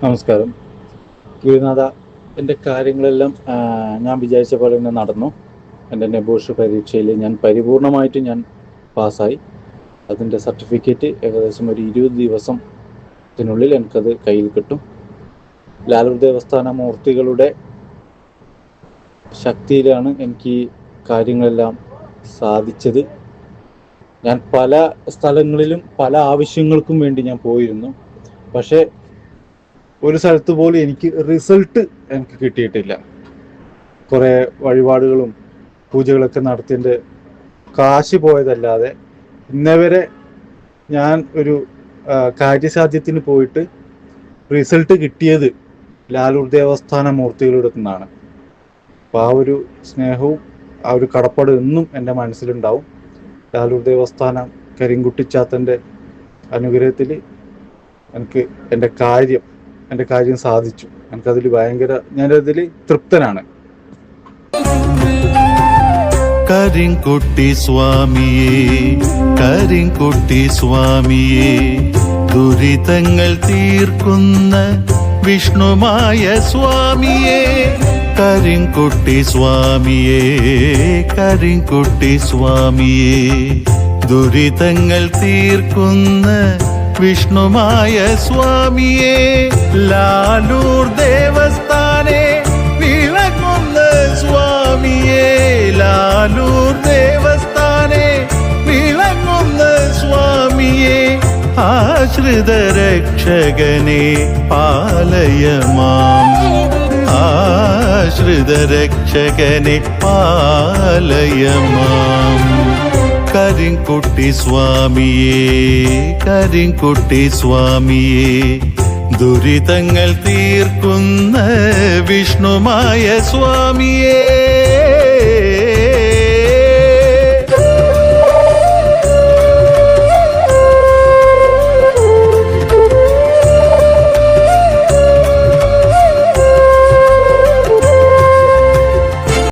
നമസ്കാരം ഗുരുനാഥ. എൻ്റെ കാര്യങ്ങളെല്ലാം ഞാൻ വിചാരിച്ച പോലെ തന്നെ നടന്നു. എൻ്റെ നെബോഷ് പരീക്ഷയിൽ ഞാൻ പരിപൂർണമായിട്ട് പാസ്സായി. അതിൻ്റെ സർട്ടിഫിക്കറ്റ് ഏകദേശം ഒരു 20 ദിവസത്തിനുള്ളിൽ എനിക്കത് കയ്യിൽ കിട്ടും. ലാലൂർ ദേവസ്ഥാന മൂർത്തികളുടെ ശക്തിയിലാണ് എനിക്ക് ഈ കാര്യങ്ങളെല്ലാം സാധിച്ചത്. ഞാൻ പല സ്ഥലങ്ങളിലും പല ആവശ്യങ്ങൾക്കും വേണ്ടി ഞാൻ പോയിരുന്നു. പക്ഷേ ഒരു സ്ഥലത്ത് പോലും എനിക്ക് റിസൾട്ട് കിട്ടിയിട്ടില്ല. കുറേ വഴിപാടുകളും പൂജകളൊക്കെ നടത്തിയതിൻ്റെ കാശ് പോയതല്ലാതെ ഇന്നേവരെ ഞാൻ ഒരു കാര്യസാധ്യത്തിന് പോയിട്ട് റിസൾട്ട് കിട്ടിയത് ലാലൂർ ദേവസ്ഥാന മൂർത്തികളുടെ നിന്നാണ്. അപ്പോൾ ആ ഒരു സ്നേഹവും ആ ഒരു കടപ്പാടും എന്നും എൻ്റെ മനസ്സിലുണ്ടാവും. ലാലൂർ ദേവസ്ഥാനം കരിങ്കുട്ടിച്ചാത്തൻ്റെ അനുഗ്രഹത്തിൽ എനിക്ക് എൻ്റെ കാര്യം സാധിച്ചു. എനിക്കതിൽ ഞാനതിൽ തൃപ്തനാണ്. കരിങ്കുട്ടി സ്വാമിയേ ദുരിതങ്ങൾ തീർക്കുന്ന വിഷ്ണുമായ സ്വാമിയേ, കരിങ്കുട്ടി സ്വാമിയേ ദുരിതങ്ങൾ തീർക്കുന്ന വിഷ്ണുമായ സ്വാമിയേ, ലാലൂർ ദേവസ്ഥാനെ വിളങ്ങുന്ന സ്വാമിയേ, ലാലൂർ ദേവസ്ഥാനെ വിളങ്ങുന്ന സ്വാമിയേ, ആശ്രിത രക്ഷകനെ പാലയമാം, ആശ്രിത രക്ഷകനെ പാലയമാം. കരിങ്കുട്ടി സ്വാമിയേ ദുരിതങ്ങൾ തീർക്കുന്ന വിഷ്ണുമായ സ്വാമിയേ.